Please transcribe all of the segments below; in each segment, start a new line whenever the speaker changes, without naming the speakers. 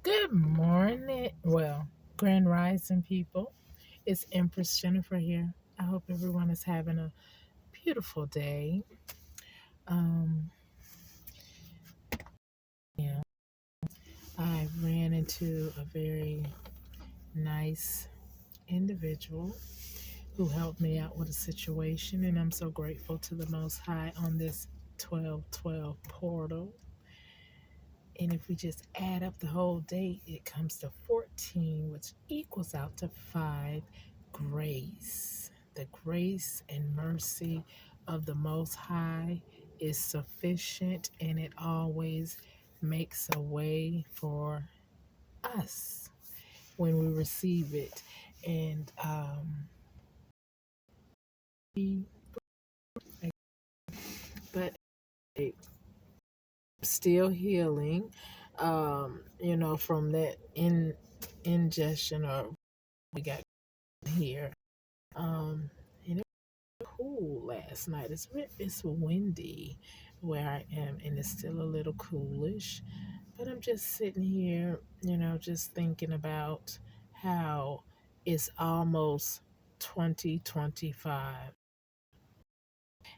Good morning. Well, Grand Rising people. It's Empress Jennifer here. I hope everyone is having a beautiful day. Um, yeah, I ran into a very nice individual who helped me out with a situation, and I'm so grateful to the Most High on this 1212 portal. And if we just add up the whole date, it comes to 14, which equals out to 5. Grace. The grace and mercy of the Most High is sufficient, and it always makes a way for us when we receive it. And but still healing, from that ingestion or we got here. And it was cool last night. It's windy where I am, and it's still a little coolish. But I'm just sitting here, just thinking about how it's almost 2025,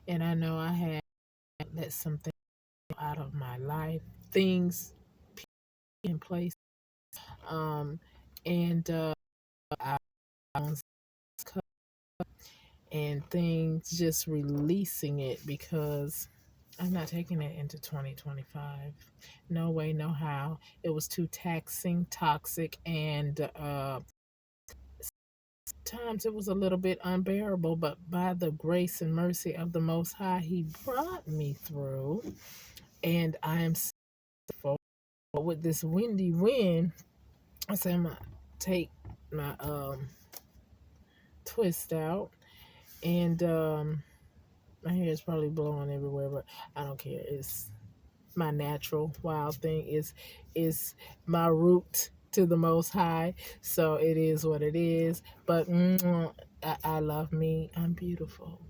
and I know I had let something out of my life, things in place, um, and I and things just releasing it because I'm not taking it into 2025. No way, no how. It was too taxing, toxic, and times it was a little bit unbearable. But by the grace and mercy of the Most High, He brought me through, and I am thankful. With this windy wind, I said I'm gonna take my twist out, and my hair is probably blowing everywhere, but I don't care. It's my natural wild thing. Is my root to the Most High, so it is what it is. But I love me. I'm beautiful.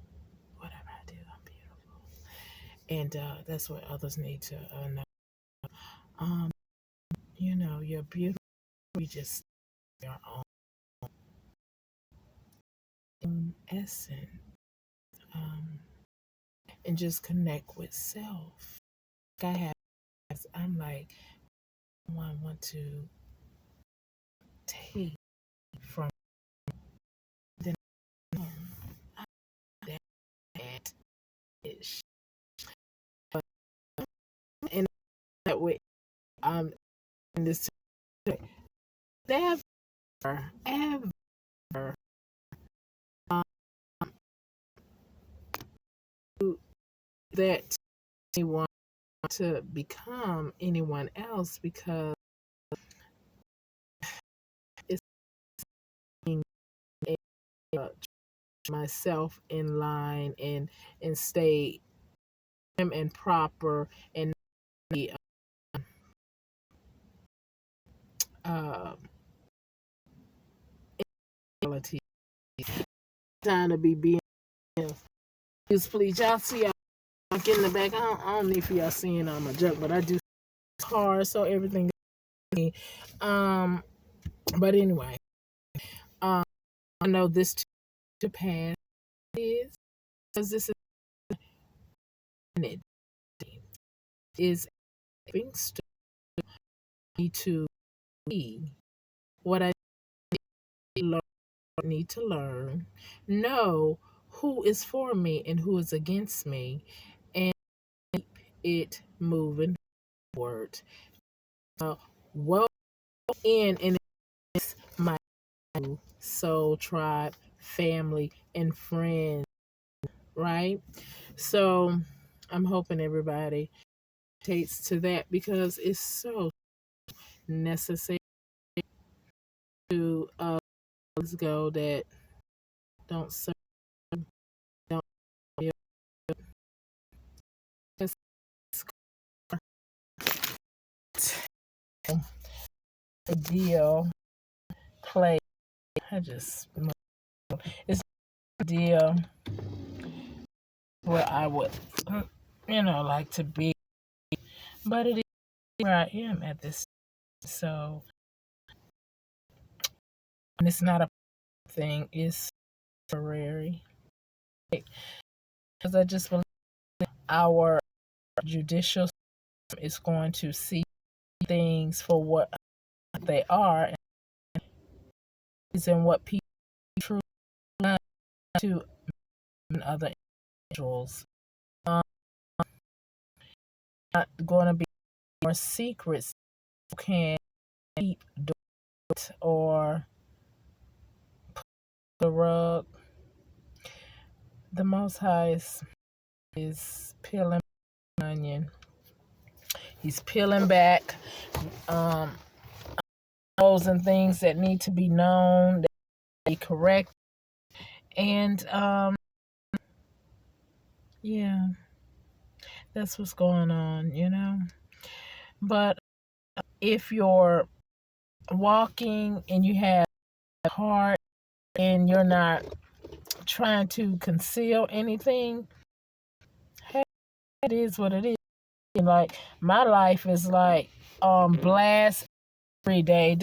Whatever I do, I'm beautiful, and that's what others need to know. Um, you're beautiful. You just your own essence, um, and just connect with self. Like I have. I'm like, I want to take from the that is, and that way I'm in this never ever um, that anyone to become anyone else because it's being uh, myself in line and stay prim and proper and the uh quality time to be being please y'all see I get in the back. I don't need for y'all seeing on my junk, but I do hard so everything um but anyway, um I know this to pass is because this it is things to be what I need to learn, know who is for me and who is against me, and keep it moving forward. Well, and it's my soul tribe, family, and friends, right? So I'm hoping everybody takes to that because it's so necessary to go that don't serve, don't just a deal play. I just it's a deal where I would like to be, but it is where I am at this. So, and it's not a thing, it's temporary. Because I just believe our judicial system is going to see things for what they are and what people truly want to other individuals. Not going to be more secrets you can keep dirt or the rug. The Most High is peeling onion. He's peeling back those and things that need to be known, that be correct, and yeah, that's what's going on. But if you're walking and you have a heart and you're not trying to conceal anything, hey, it is what it is. Like my life is like blast every day.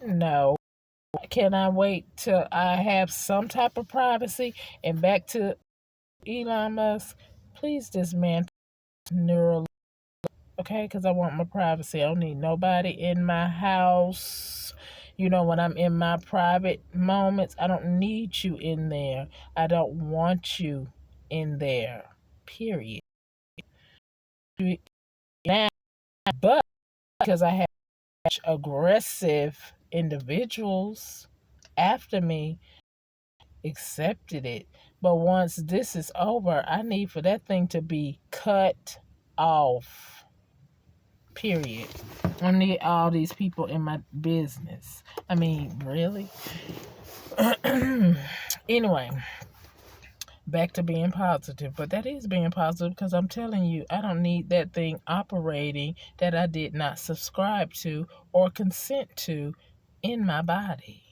No. Can I wait till I have some type of privacy? And back to Elon Musk, please dismantle neural, okay? Because I want my privacy. I don't need nobody in my house. When I'm in my private moments, I don't need you in there. I don't want you in there. Period. Now, but because I have aggressive individuals after me, accepted it. But once this is over, I need for that thing to be cut off. Period. I need all these people in my business. I mean, really? Anyway, back to being positive. But that is being positive because I'm telling you, I don't need that thing operating that I did not subscribe to or consent to in my body.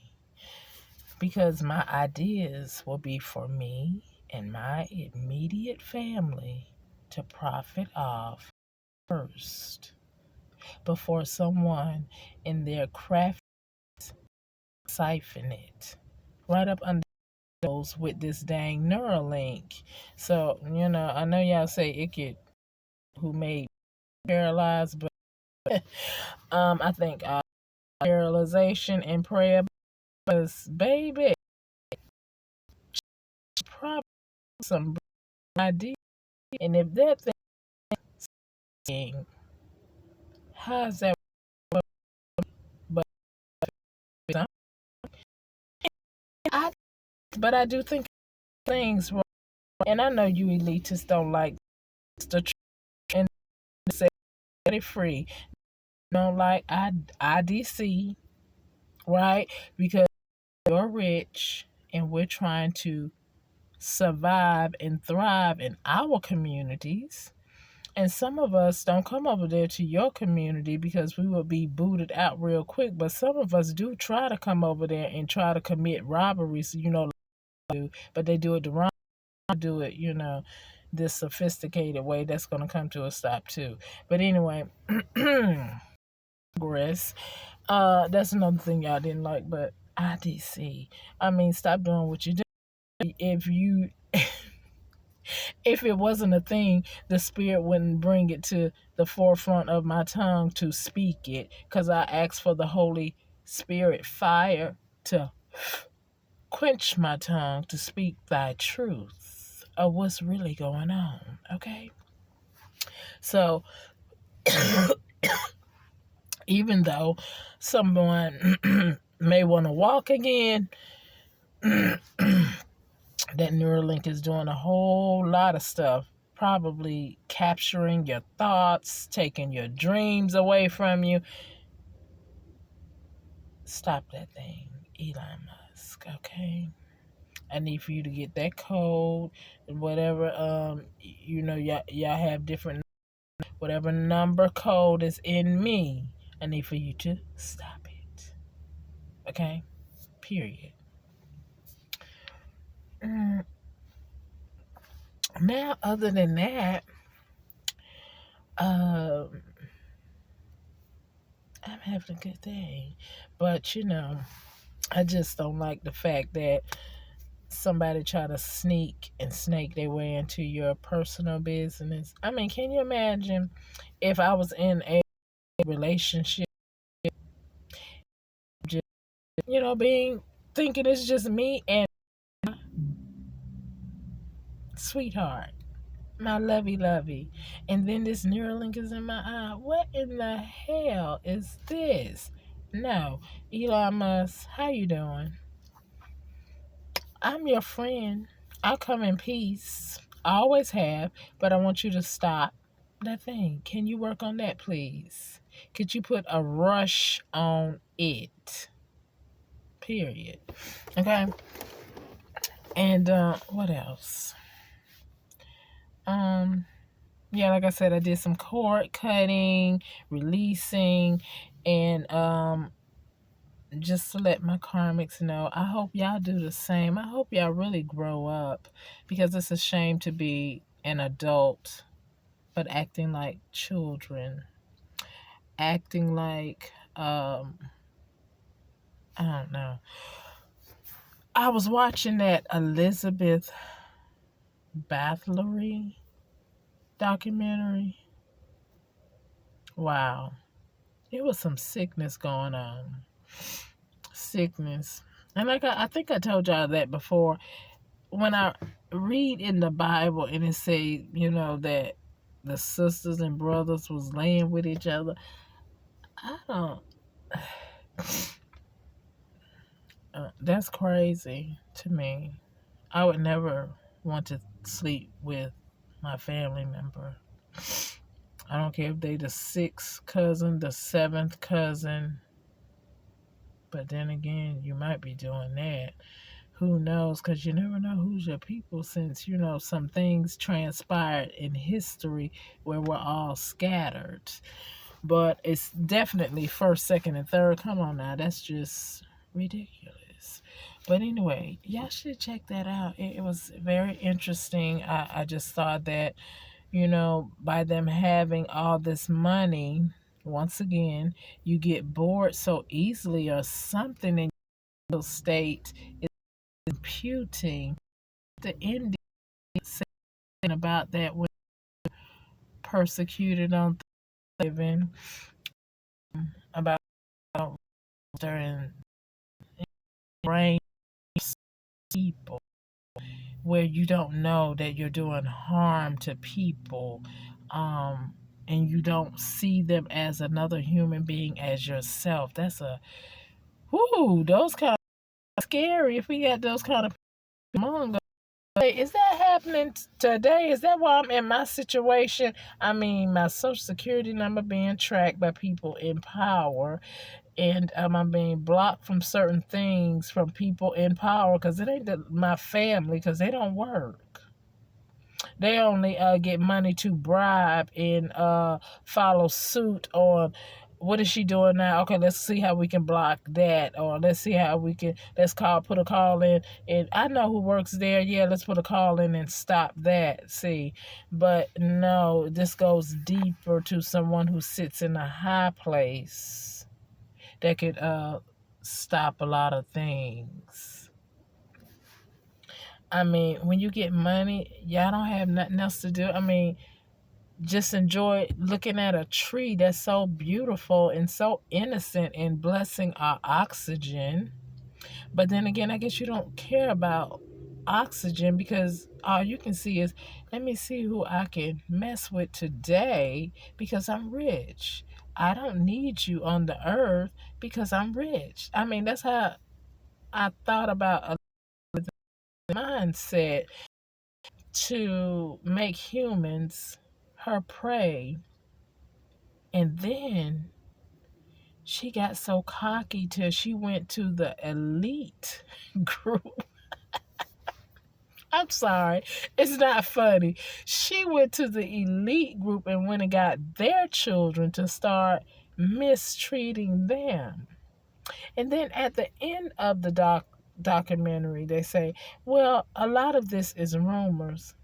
Because my ideas will be for me and my immediate family to profit off first before someone in their craft siphon it right up under those with this dang Neuralink. So, I know y'all say it could who made paralyzed, but I think paralyzation and prayer because baby probably some idea. And if that thing, how's that? But I, but I do think things wrong. And I know you elitists don't like the truth and set it free. Don't like IDC, right? Because you're rich and we're trying to survive and thrive in our communities. And some of us don't come over there to your community because we will be booted out real quick. But some of us do try to come over there and try to commit robberies, but they do it the wrong, do it, this sophisticated way. That's going to come to a stop too. But anyway, progress. That's another thing y'all didn't like, but IDC. I mean, stop doing what you do. If it wasn't a thing, the spirit wouldn't bring it to the forefront of my tongue to speak it, because I asked for the Holy Spirit fire to quench my tongue to speak thy truth of what's really going on, okay? So, even though someone may want to walk again, that Neuralink is doing a whole lot of stuff, probably capturing your thoughts, taking your dreams away from you. Stop that thing, Elon Musk, okay? I need for you to get that code, whatever, y'all have different, whatever number code is in me, I need for you to stop it, okay? Period. Now, other than that, I I'm having a good day. But, I just don't like the fact that somebody try to sneak and snake their way into your personal business. I mean, can you imagine if I was in a relationship, just, being thinking it's just me and sweetheart, my lovey, and then this Neuralink is in my eye. What in the hell is this? No, Elon Musk, how you doing? I'm your friend. I'll come in peace. I always have, but I want you to stop that thing. Can you work on that, please? Could you put a rush on it? Period. Okay. And what else? Um, yeah, like I said, I did some cord cutting, releasing, and just to let my karmics know, I hope y'all do the same. I hope y'all really grow up, because it's a shame to be an adult but acting like children, acting like I don't know. I was watching that Elizabeth Bathory documentary. Wow. It was some sickness going on. Sickness. And like I think I told y'all that before. When I read in the Bible and it say, that the sisters and brothers was laying with each other, I don't. That's crazy to me. I would never want to sleep with my family member. I don't care if they the sixth cousin, the seventh cousin. But then again, you might be doing that. Who knows? Because you never know who's your people, since, some things transpired in history where we're all scattered. But it's definitely first, second, and third. Come on now. That's just ridiculous. But anyway, y'all should check that out. It was very interesting. I just thought that, by them having all this money, once again, you get bored so easily, or something in your state is imputing the Indians saying about that when persecuted on living, about and brain people, where you don't know that you're doing harm to people, and you don't see them as another human being as yourself. That's those kind of scary if we got those kind of people among us. Is that happening today? Is that why I'm in my situation? I mean, my social security number being tracked by people in power, and I'm being blocked from certain things from people in power, because it ain't my family, because they don't work. They only get money to bribe and follow suit on what is she doing now? Okay, let's see how we can block that, or let's see how we can put a call in, and I know who works there. Yeah, let's put a call in and stop that. See, but no, this goes deeper to someone who sits in a high place that could stop a lot of things. I mean, when you get money, y'all don't have nothing else to do. I mean, just enjoy looking at a tree that's so beautiful and so innocent and blessing our oxygen. But then again, I guess you don't care about oxygen, because all you can see is, let me see who I can mess with today because I'm rich. I don't need you on the earth because I'm rich. I mean, that's how I thought about a mindset, to make humans her prey. And then she got so cocky till she went to the elite group. I'm sorry, it's not funny. She went to the elite group and went and got their children to start mistreating them. And then at the end of the documentary, they say, well, a lot of this is rumors.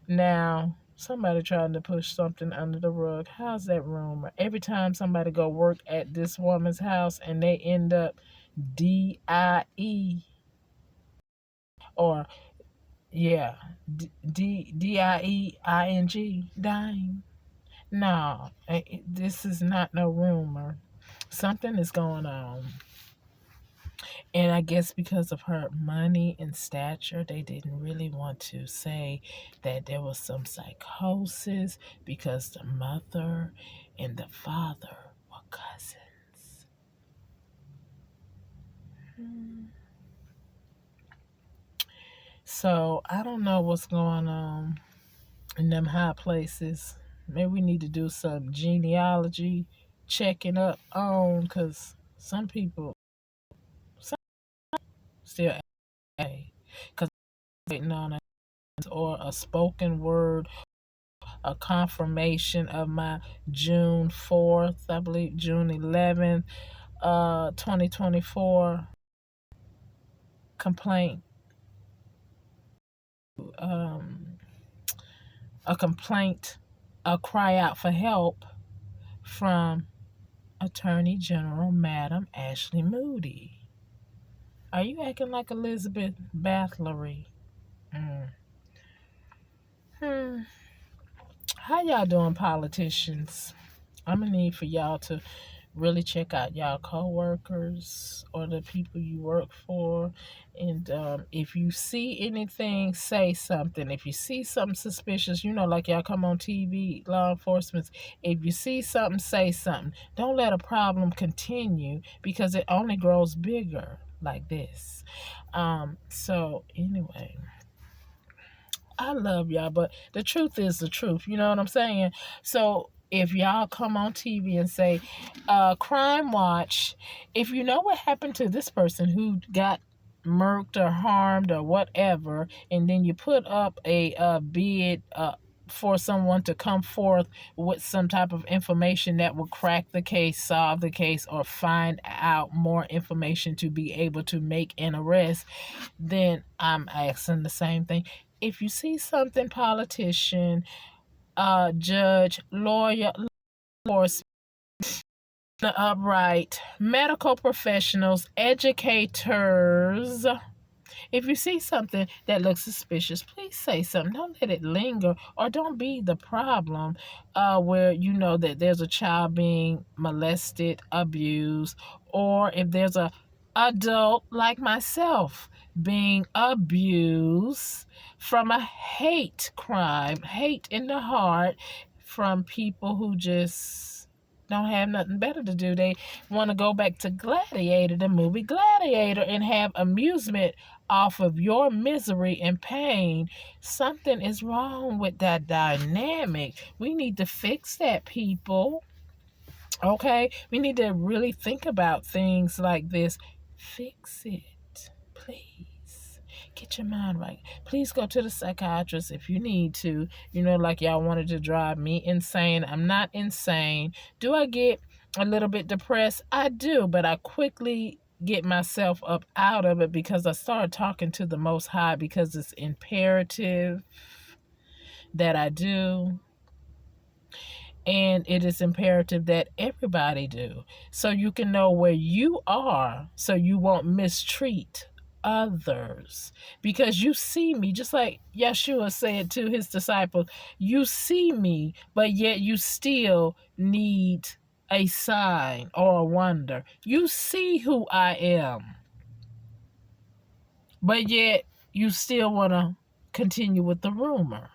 Now, Somebody trying to push something under the rug. How's that rumor? Every time somebody go work at this woman's house and they end up DIE or yeah, DIEING, dying. No, this is not no rumor. Something is going on. And I guess because of her money and stature, they didn't really want to say that there was some psychosis because the mother and the father were cousins. So I don't know what's going on in them high places. Maybe we need to do some genealogy checking up on, because some people still because waiting on a or a spoken word, a confirmation of my June 4th, I believe June 11th, 2024 complaint, um, a complaint, a cry out for help from Attorney General Madam Ashley Moody. Are you acting like Elizabeth Bathory? Hmm. How y'all doing, politicians? I'm gonna need for y'all to really check out y'all co-workers or the people you work for, and if you see anything, say something. If you see something suspicious, like y'all come on TV, law enforcement, if you see something, say something. Don't let a problem continue, because it only grows bigger like this. So anyway, I love y'all, but the truth is the truth. You know what I'm saying? So if y'all come on TV and say, Crime Watch, if you know what happened to this person who got murked or harmed or whatever, and then you put up a bid for someone to come forth with some type of information that will crack the case, solve the case, or find out more information to be able to make an arrest, then I'm asking the same thing. If you see something, politician, judge, lawyer, force, the upright, medical professionals, educators, if you see something that looks suspicious, please say something. Don't let it linger, or don't be the problem where you know that there's a child being molested, abused, or if there's a adult like myself being abused from a hate crime, hate in the heart, from people who just don't have nothing better to do. They want to go back to Gladiator, the movie Gladiator, and have amusement off of your misery and pain. Something is wrong with that dynamic. We need to fix that, people. Okay? We need to really think about things like this. Fix it, please. Get your mind right. Please go to the psychiatrist if you need to. Like y'all wanted to drive me insane. I'm not insane. Do I get a little bit depressed? I do, but I quickly get myself up out of it because I started talking to the Most High, because it's imperative that I do. And it is imperative that everybody do, so you can know where you are, so you won't mistreat others. Because you see me, just like Yahshuwa said to his disciples, you see me, but yet you still need a sign or a wonder. You see who I am, but yet you still want to continue with the rumor.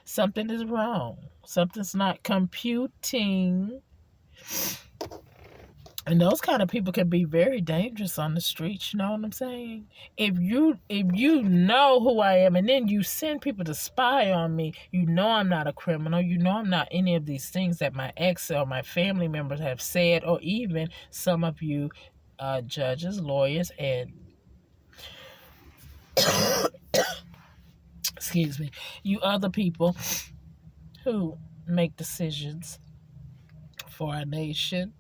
Something is wrong. Something's not computing. And those kind of people can be very dangerous on the streets, you know what I'm saying? If you know who I am, and then you send people to spy on me, you know I'm not a criminal, you know I'm not any of these things that my ex or my family members have said, or even some of you judges, lawyers, and excuse me, you other people who make decisions for our nation,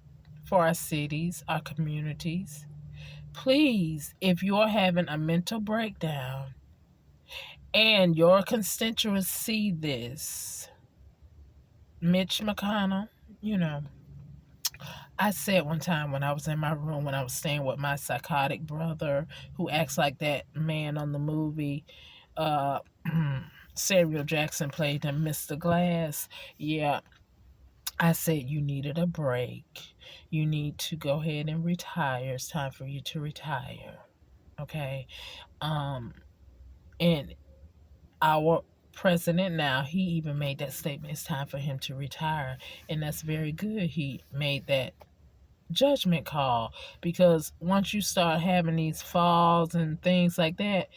for our cities, our communities. Please, if you're having a mental breakdown And your constituents see this. Mitch McConnell, you know, I said one time when I was in my room when I was staying with my psychotic brother who acts like that man on the movie, uh, Samuel Jackson played him, Mr. Glass. Yeah, I said you needed a break. You need to go ahead and retire. It's time for you to retire. Okay. And our president now, he even made that statement. It's time for him to retire. And that's very good. He made that judgment call, because once you start having these falls and things like that,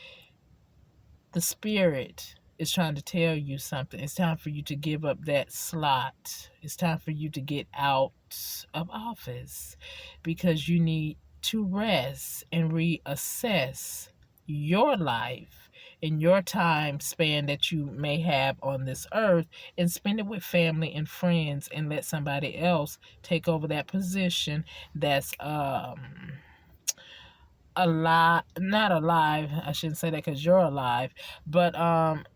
the spirit is trying to tell you something. It's time for you to give up that slot. It's time for you to get out of office, because you need to rest and reassess your life and your time span that you may have on this earth, and spend it with family and friends, and let somebody else take over that position that's alive, not alive, I shouldn't say that because you're alive, but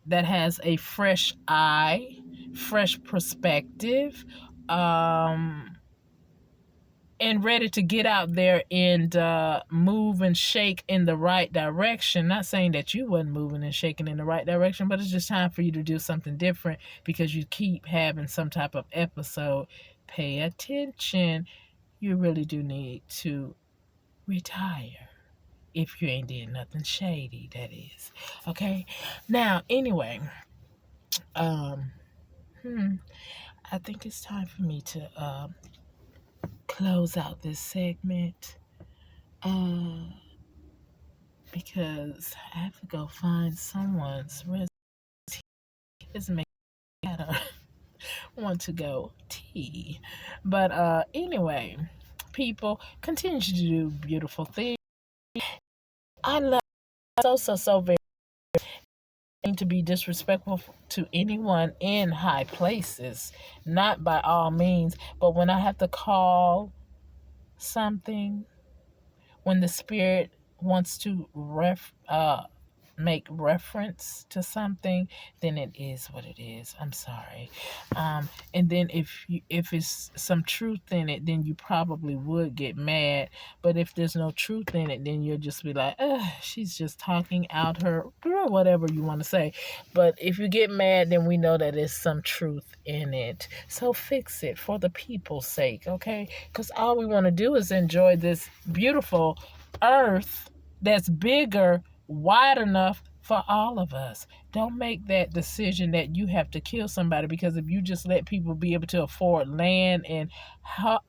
that has a fresh eye, fresh perspective, and ready to get out there and move and shake in the right direction. Not saying that you wasn't moving and shaking in the right direction, but it's just time for you to do something different, because you keep having some type of episode. Pay attention. You really do need to retire. If you ain't did nothing shady, that is. Okay? Now, anyway, I think it's time for me to close out this segment. Because I have to go find someone's resume. It's making me want to go tea. But anyway, people, continue to do beautiful things. I love so very to be disrespectful to anyone in high places, not by all means, but when I have to call something, when the spirit wants to make reference to something, then it is what it is. I'm sorry. And then if it's some truth in it, then you probably would get mad. But if there's no truth in it, then you'll just be like, she's just talking out her, whatever you want to say. But if you get mad, then we know that there's some truth in it. So fix it for the people's sake, okay? Because all we want to do is enjoy this beautiful earth that's bigger, wide enough for all of us. Don't make that decision that you have to kill somebody, because if you just let people be able to afford land and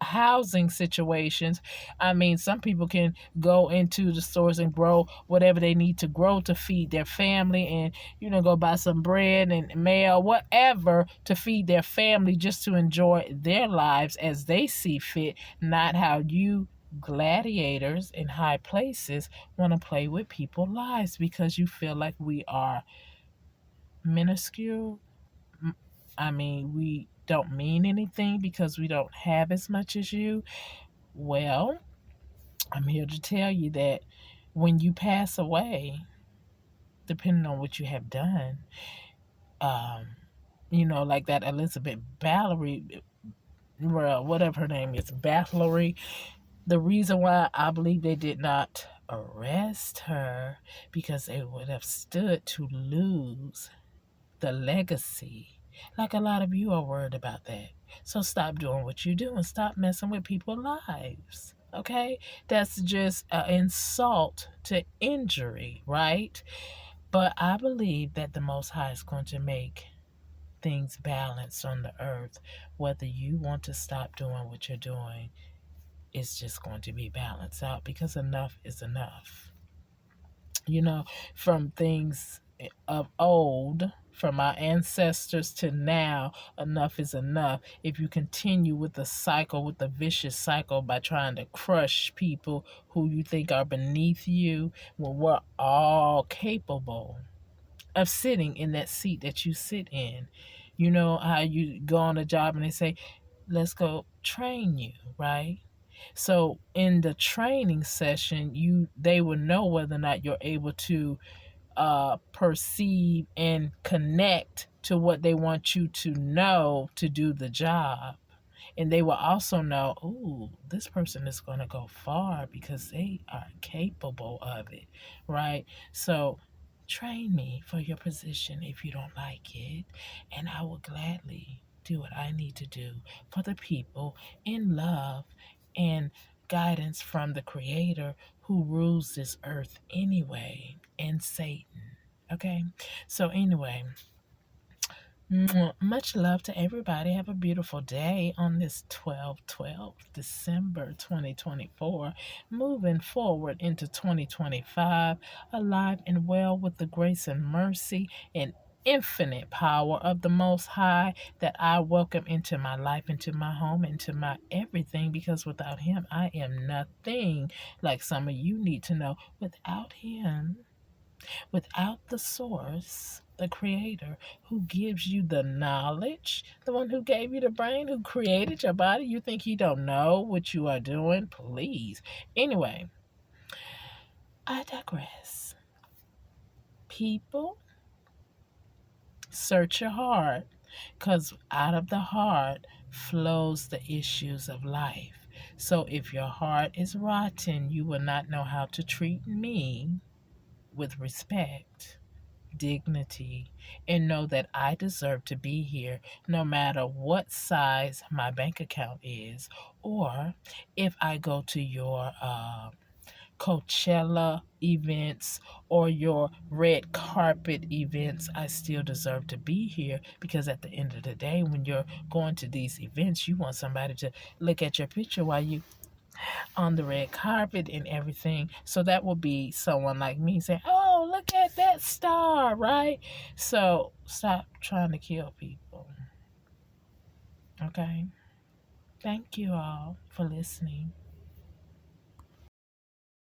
housing situations, I mean, some people can go into the stores and grow whatever they need to grow to feed their family, and go buy some bread and mail, whatever, to feed their family, just to enjoy their lives as they see fit, not how you gladiators in high places want to play with people's lives, because you feel like we are minuscule. I mean, we don't mean anything because we don't have as much as you. Well, I'm here to tell you that when you pass away, depending on what you have done, like that Elizabeth Bathory, well, whatever her name is, Bathory. The reason why I believe they did not arrest her, because they would have stood to lose the legacy. Like a lot of you are worried about that. So stop doing what you do and stop messing with people's lives. Okay? That's just an insult to injury, right? But I believe that the Most High is going to make things balanced on the earth. Whether you want to stop doing what you're doing, it's just going to be balanced out, because enough is enough. From things of old, from our ancestors to now, enough is enough. If you continue with the cycle, with the vicious cycle, by trying to crush people who you think are beneath you, when we're all capable of sitting in that seat that you sit in. You know how you go on a job and they say, let's go train you, right? So in the training session, they will know whether or not you're able to perceive and connect to what they want you to know to do the job. And they will also know, ooh, this person is going to go far because they are capable of it, right? So train me for your position if you don't like it, and I will gladly do what I need to do for the people in love and guidance from the Creator who rules this earth anyway, and Satan. Okay? So, anyway, much love to everybody. Have a beautiful day on this 12/12, December 2024. Moving forward into 2025, alive and well with the grace and mercy and infinite power of the Most High that I welcome into my life, into my home, into my everything, because without Him, I am nothing. Like some of you need to know, without Him, without the source, the creator, who gives you the knowledge, the one who gave you the brain, who created your body, you think he don't know what you are doing? Please. Anyway, I digress. People, search your heart, because out of the heart flows the issues of life. So if your heart is rotten, you will not know how to treat me with respect, dignity, and know that I deserve to be here no matter what size my bank account is, or if I go to your Coachella events or your red carpet events, I still deserve to be here, because at the end of the day, when you're going to these events, you want somebody to look at your picture while you on the red carpet and everything. So that will be someone like me saying, oh, look at that star, right? So stop trying to kill people. Okay? Thank you all for listening.